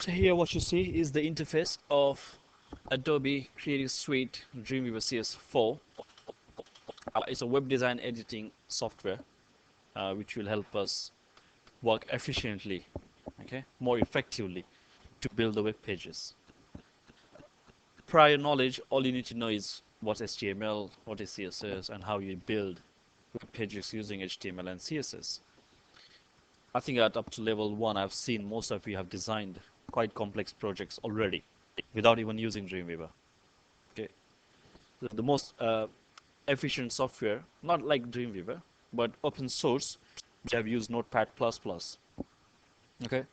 So here what you see is the interface of Adobe Creative Suite Dreamweaver CS4. It's a web design editing software which will help us work efficiently, okay, more effectively to build the web pages. Prior knowledge, all you need to know is what's HTML, what is CSS, and how you build web pages using HTML and CSS. I think at up to level 1, I've seen most of you have designed quite complex projects already without even using Dreamweaver. Okay, the most efficient software, not like Dreamweaver, but open source, which have used Notepad++. Okay,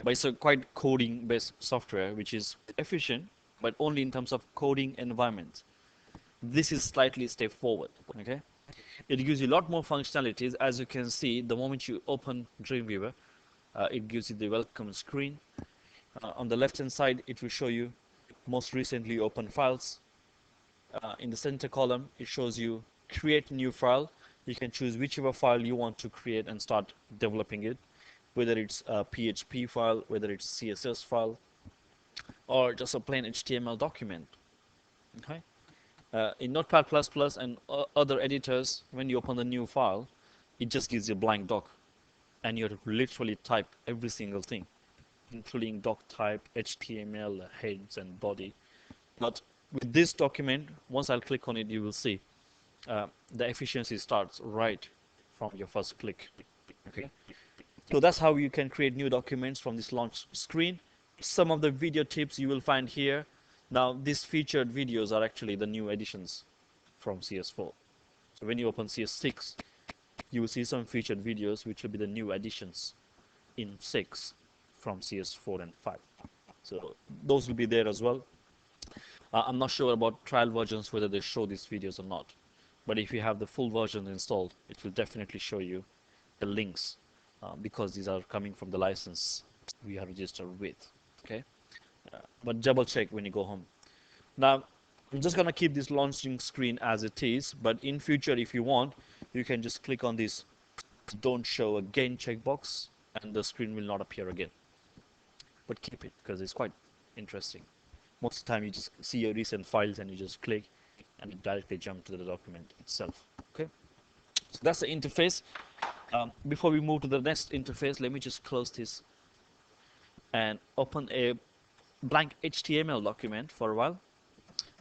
but it's a quite coding-based software, which is efficient, but only in terms of coding environment. This is slightly step forward. Okay, it gives you a lot more functionalities. As you can see, the moment you open Dreamweaver, it gives you the welcome screen. On the left hand side, it will show you most recently opened files. In the center column, it shows you create new file. You can choose whichever file you want to create and start developing it, whether it's a PHP file, whether it's CSS file, or just a plain HTML document. Okay. In Notepad++ and other editors, when you open the new file, it just gives you a blank doc, and you have to literally type every single thing, including doc type, HTML, heads, and body. But with this document, once I'll click on it, you will see the efficiency starts right from your first click. Okay, so that's how you can create new documents from this launch screen. Some of the video tips you will find here. Now, these featured videos are actually the new additions from CS4. So when you open CS6, you will see some featured videos, which will be the new additions in 6 from CS4 and 5. So those will be there as well. I'm not sure about trial versions, whether they show these videos or not. But if you have the full version installed, it will definitely show you the links because these are coming from the license we are registered with. Okay, but double check when you go home. Now, I'm just gonna keep this launching screen as it is, but in future, if you want, you can just click on this "Don't Show Again" checkbox, and the screen will not appear again. But keep it because it's quite interesting. Most of the time, you just see your recent files and you just click, and it directly jump to the document itself. Okay, so that's the interface. Before we move to the next interface, let me just close this and open a blank HTML document for a while.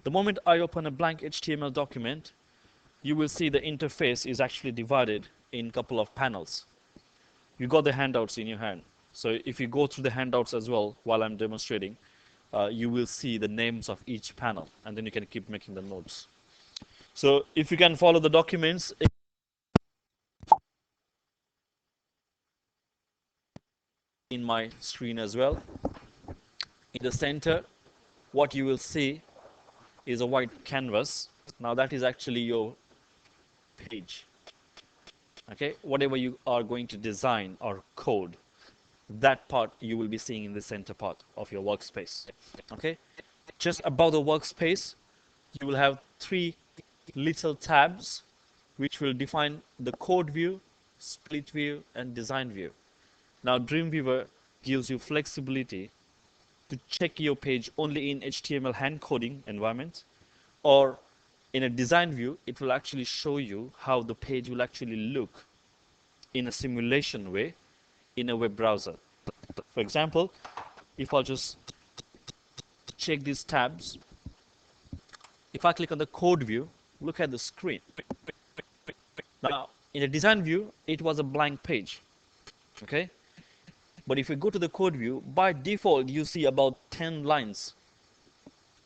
The moment I open a blank HTML document, you will see the interface is actually divided in a couple of panels. You got the handouts in your hand. So if you go through the handouts as well while I'm demonstrating, you will see the names of each panel, and then you can keep making the notes. So if you can follow the documents in my screen as well, in the center, what you will see is a white canvas. Now that is actually your page. Okay, whatever you are going to design or code, that part you will be seeing in the center part of your workspace. Okay, just above the workspace, you will have 3 little tabs which will define the code view, split view, and design view. Now, Dreamweaver gives you flexibility to check your page only in HTML hand coding environment, or in a design view, it will actually show you how the page will actually look in a simulation way in a web browser. For example, if I'll just check these tabs, if I click on the code view, look at the screen. Now, in the design view, it was a blank page. Okay, but if you go to the code view, by default, you see about 10 lines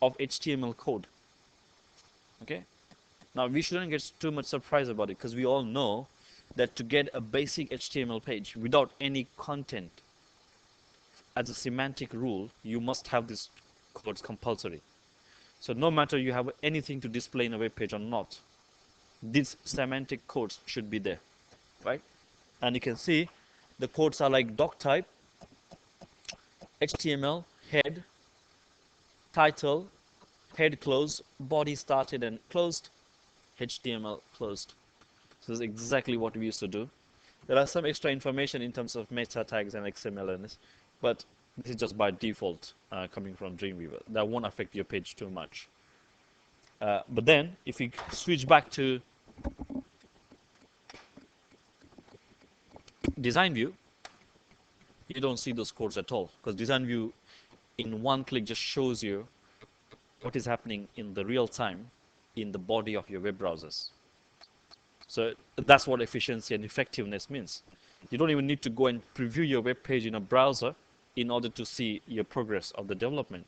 of HTML code. Okay, now we shouldn't get too much surprised about it, because we all know that to get a basic HTML page without any content, as a semantic rule, you must have this codes compulsory. So no matter you have anything to display in a web page or not, these semantic codes should be there, right? And you can see the codes are like doc type, HTML, head, title, head closed, body started and closed, HTML closed. So this is exactly what we used to do. There are some extra information in terms of meta tags and XML, but This is just by default coming from Dreamweaver. That won't affect your page too much. But then if we switch back to design view, you don't see those codes at all, because design view in one click just shows you what is happening in the real time in the body of your web browsers. So that's what efficiency and effectiveness means. You don't even need to go and preview your web page in a browser in order to see your progress of the development.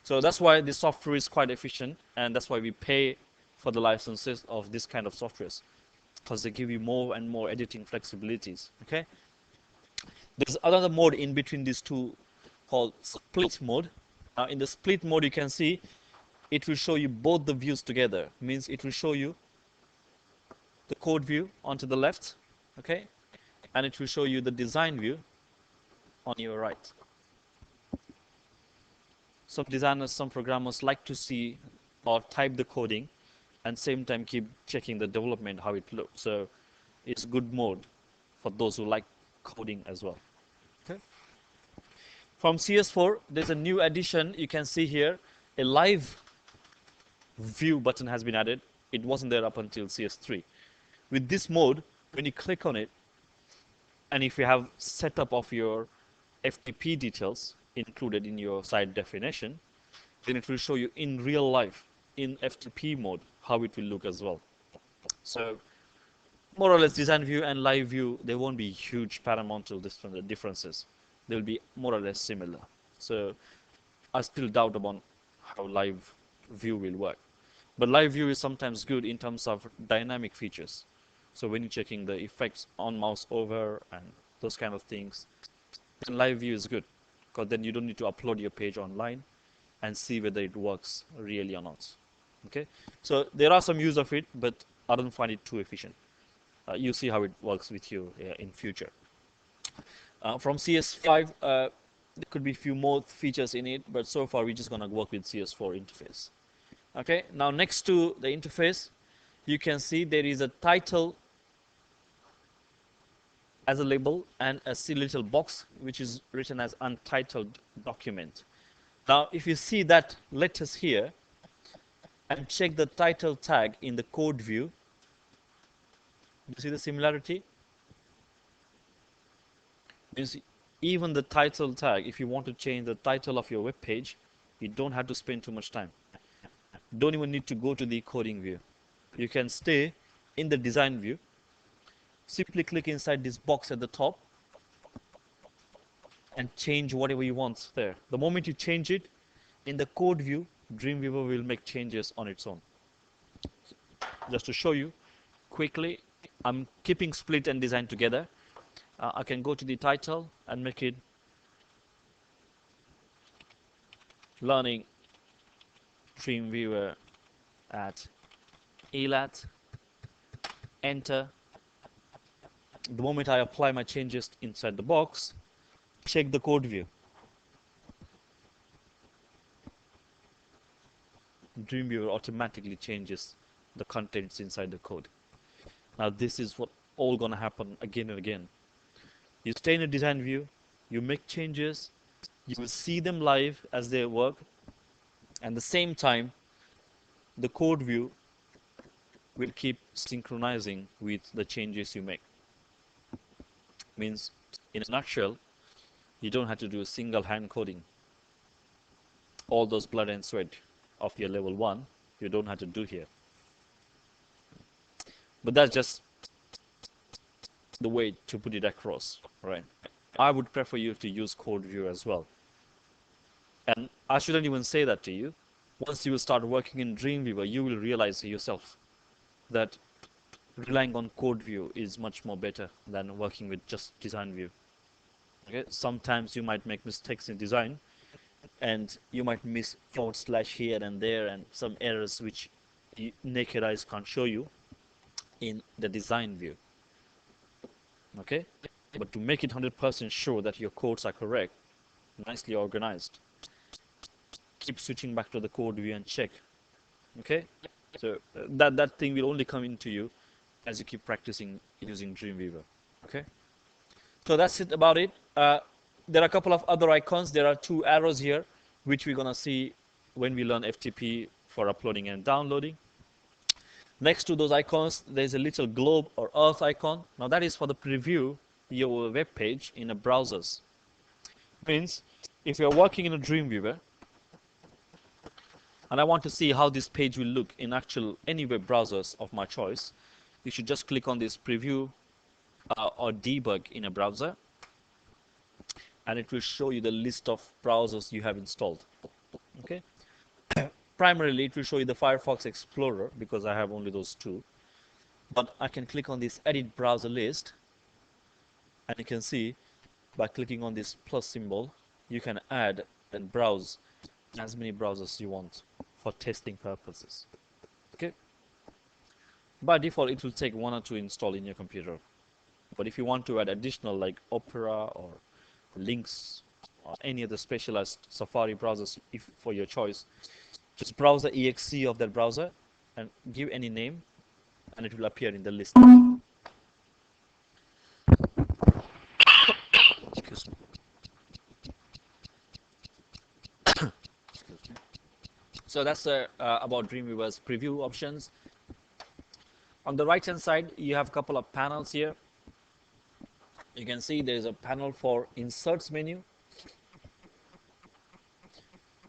So that's why this software is quite efficient, and that's why we pay for the licenses of this kind of softwares, because they give you more and more editing flexibilities. Okay. There's another mode in between these two called split mode. Now in the split mode, you can see it will show you both the views together. Means it will show you the code view onto the left, okay, and it will show you the design view on your right. Some designers, some programmers like to see or type the coding and same time keep checking the development, how it looks. So it's good mode for those who like coding as well. Okay. From CS4, there's a new addition. You can see here a live view button has been added. It wasn't there up until CS3. With this mode, when you click on it, and if you have setup of your FTP details included in your site definition, then it will show you in real life, in FTP mode, how it will look as well. So more or less design view and live view, there won't be huge paramountal differences. They'll be more or less similar. So I still doubt about how live view will work. But live view is sometimes good in terms of dynamic features. So when you're checking the effects on mouse over and those kind of things, then live view is good, because then you don't need to upload your page online and see whether it works really or not. Okay, so there are some use of it, but I don't find it too efficient. You see how it works with you in future. From CS5, there could be a few more features in it, but so far we're just going to work with CS4 interface. Okay, now next to the interface, you can see there is a title as a label and a little box which is written as untitled document. Now if you see that letters here and check the title tag in the code view, you see the similarity? Means even the title tag, if you want to change the title of your web page, you don't have to spend too much time. Don't even need to go to the coding view. You can stay in the design view. Simply click inside this box at the top and change whatever you want there. The moment you change it, in the code view, Dreamweaver will make changes on its own. Just to show you quickly, I'm keeping split and design together. I can go to the title and make it learning Dreamweaver at ELAT, enter. The moment I apply my changes inside the box, check the code view. Dreamweaver automatically changes the contents inside the code. Now this is what all gonna happen again and again. You stay in a design view, you make changes, you will see them live as they work, and at the same time, the code view will keep synchronizing with the changes you make. Means, in a nutshell, you don't have to do a single hand coding. All those blood and sweat of your level 1, you don't have to do here. But that's just the way to put it across, right? I would prefer you to use code view as well. And I shouldn't even say that to you. Once you start working in Dreamweaver, you will realize yourself that relying on code view is much more better than working with just design view. Okay, sometimes you might make mistakes in design and you might miss / here and there and some errors which naked eyes can't show you in the design view. Okay, but to make it 100% sure that your codes are correct, nicely organized, keep switching back to the code view and check. Okay, so that thing will only come into you as you keep practicing using Dreamweaver. Okay, so that's it about it. There are a couple of other icons. There are two arrows here, which we're going to see when we learn FTP for uploading and downloading. Next to those icons, there's a little globe or earth icon. Now that is for the preview your web page in a browsers. Means if you're working in a Dreamweaver and I want to see how this page will look in actual any web browsers of my choice, you should just click on this preview or debug in a browser, and it will show you the list of browsers you have installed. Okay. Primarily, it will show you the Firefox Explorer because I have only those two. But I can click on this Edit Browser List, and you can see by clicking on this plus symbol, you can add and browse as many browsers you want for testing purposes. Okay. By default, it will take 1 or 2 install in your computer. But if you want to add additional like Opera or Lynx or any other specialized Safari browsers for your choice, just browse the exe of that browser and give any name, and it will appear in the list. Excuse me. So that's about Dreamweaver's preview options. On the right hand side, you have a couple of panels here. You can see there's a panel for inserts menu,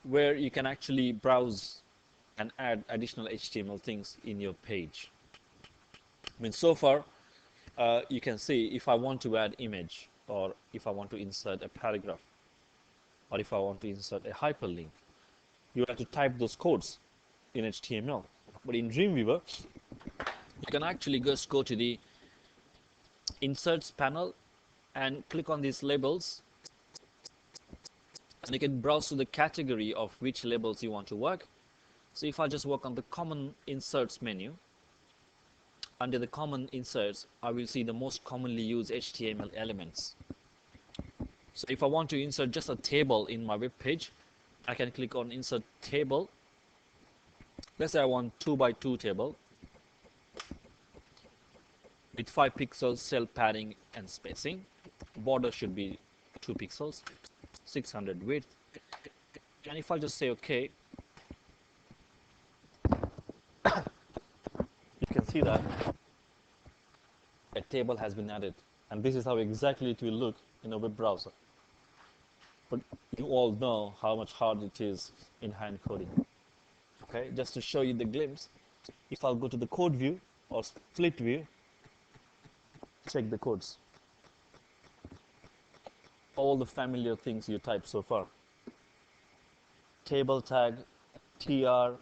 where you can actually browse and add additional HTML things in your page. I mean, so far, you can see if I want to add image, or if I want to insert a paragraph, or if I want to insert a hyperlink, you have to type those codes in HTML. But in Dreamweaver, you can actually just go to the Inserts panel and click on these labels, and you can browse to the category of which labels you want to work. So if I just work on the Common Inserts menu, under the Common Inserts, I will see the most commonly used HTML elements. So if I want to insert just a table in my web page, I can click on Insert Table. Let's say I want 2x2 table with 5 pixels cell padding and spacing. Border should be 2 pixels, 600 width. And if I just say OK, you can see that a table has been added. And this is how exactly it will look in a web browser. But you all know how much hard it is in hand coding. Okay, just to show you the glimpse, if I'll go to the code view or split view, check the codes. All the familiar things you typed so far. Table tag, tr, 2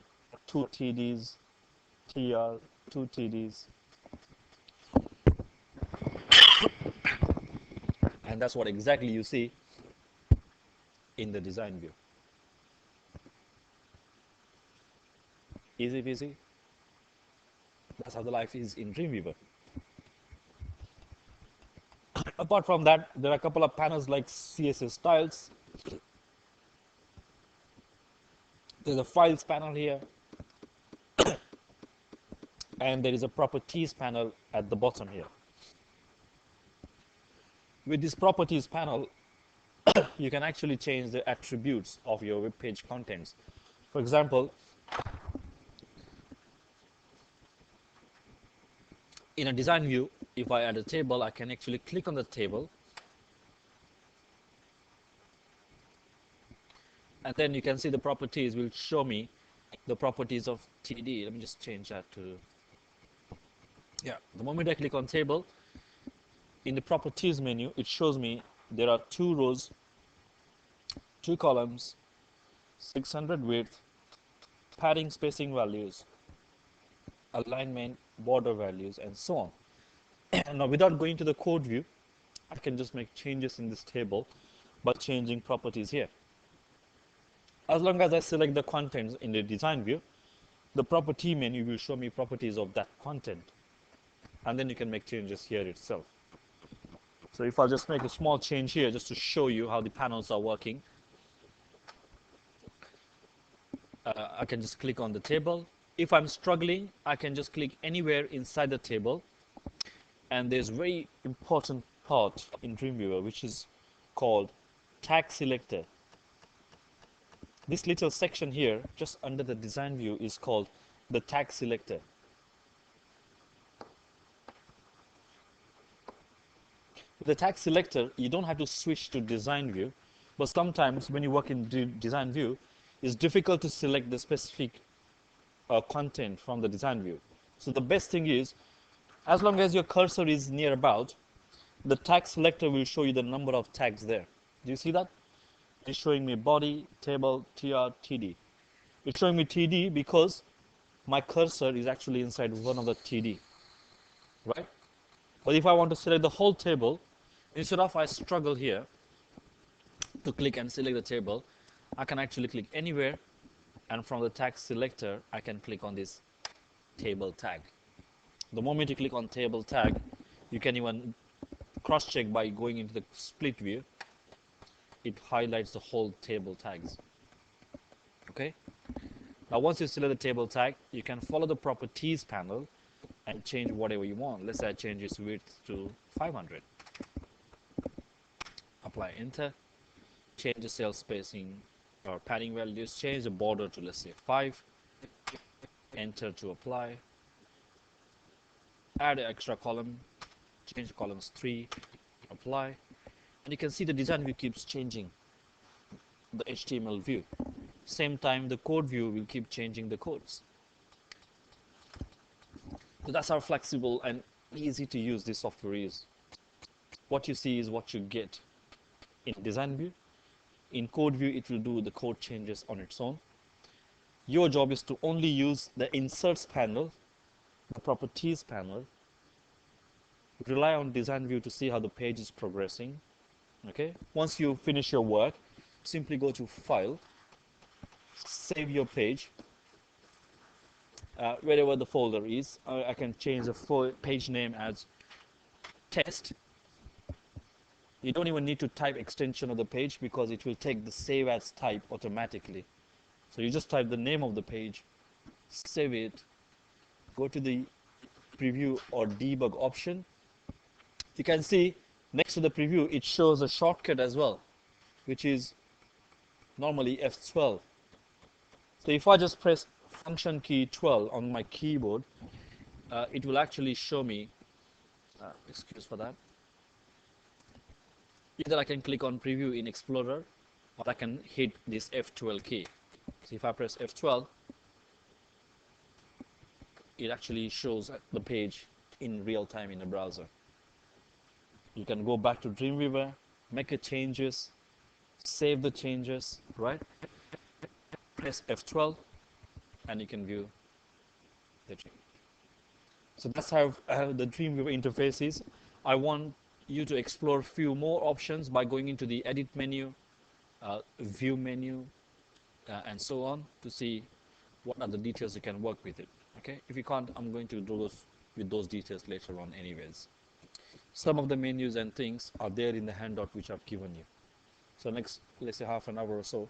tds, tr, 2 tds. And that's what exactly you see in the design view. Easy peasy. That's how the life is in Dreamweaver. Apart from that, there are a couple of panels like CSS styles. There's a files panel here. And there is a properties panel at the bottom here. With this properties panel, you can actually change the attributes of your web page contents. For example, in a design view, if I add a table, I can actually click on the table, and then you can see the properties will show me the properties of TD. Let me just change that to, yeah, the moment I click on table, in the properties menu, it shows me there are 2 rows, 2 columns, 600 width, padding spacing values, alignment, border values, and so on. Now, without going to the code view, I can just make changes in this table by changing properties here. As long as I select the contents in the design view, the property menu will show me properties of that content. And then you can make changes here itself. So if I just make a small change here just to show you how the panels are working, I can just click on the table. If I'm struggling, I can just click anywhere inside the table. And there's a very important part in Dreamweaver which is called tag selector. This little section here, just under the design view, is called the tag selector. With the tag selector, you don't have to switch to design view, but sometimes when you work in design view, it's difficult to select the specific content from the design view. So the best thing is, as long as your cursor is near about, the tag selector will show you the number of tags there. Do you see that? It's showing me body, table, tr, td. It's showing me td because my cursor is actually inside one of the td, right? But if I want to select the whole table, instead of I struggle here to click and select the table, I can actually click anywhere, and from the tag selector, I can click on this table tag. The moment you click on table tag, you can even cross-check by going into the split view. It highlights the whole table tags. Okay. Now, once you select the table tag, you can follow the properties panel and change whatever you want. Let's say I change its width to 500. Apply enter. Change the cell spacing or padding values. Change the border to, let's say, 5. Enter to apply. Add an extra column. Change the columns 3. Apply. And you can see the design view keeps changing the HTML view. Same time, the code view will keep changing the codes. So that's how flexible and easy to use this software is. What you see is what you get in design view. In code view, it will do the code changes on its own. Your job is to only use the inserts panel, the properties panel, rely on design view to see how the page is progressing. Okay. Once you finish your work, simply go to File, save your page, wherever the folder is. I can change the page name as test. You don't even need to type extension of the page because it will take the save as type automatically. So you just type the name of the page, save it, go to the preview or debug option. You can see next to the preview it shows a shortcut as well, which is normally F12. So if I just press function key 12 on my keyboard, it will actually show me, excuse for that, either I can click on preview in Explorer or I can hit this F12 key. So if I press F12, it actually shows the page in real time in the browser. You can go back to Dreamweaver, make a changes, save the changes, right? Press F12 and you can view the change. So that's how the Dreamweaver interface is. I want you to explore a few more options by going into the edit menu, view menu, and so on to see what are the details you can work with it. Okay, if you can't, I'm going to do those with those details later on anyways. Some of the menus and things are there in the handout which I've given you. So next, let's say half an hour or so,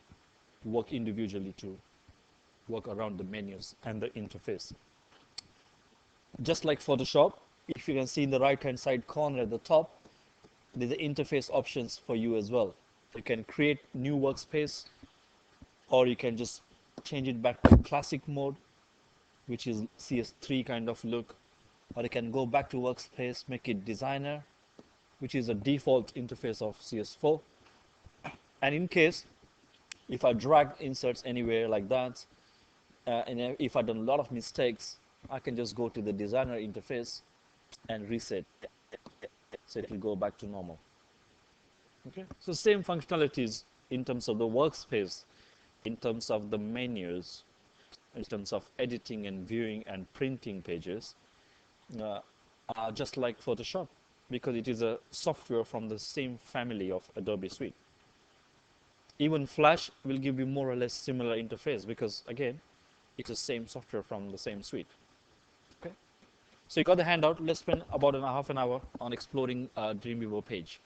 work individually to work around the menus and the interface. Just like Photoshop, if you can see in the right hand side corner at the top, there's the interface options for you as well. You can create new workspace, or you can just change it back to classic mode, which is CS3 kind of look, or you can go back to workspace, make it designer, which is a default interface of CS4. And in case if I drag inserts anywhere like that, and if I've done a lot of mistakes, I can just go to the designer interface and reset, so it will go back to normal. Okay, so same functionalities in terms of the workspace, in terms of the menus, in terms of editing and viewing and printing pages, are just like Photoshop, because it is a software from the same family of Adobe Suite. Even Flash will give you more or less similar interface because again, it's the same software from the same suite. Okay, so you got the handout. Let's spend about half an hour on exploring Dreamweaver page.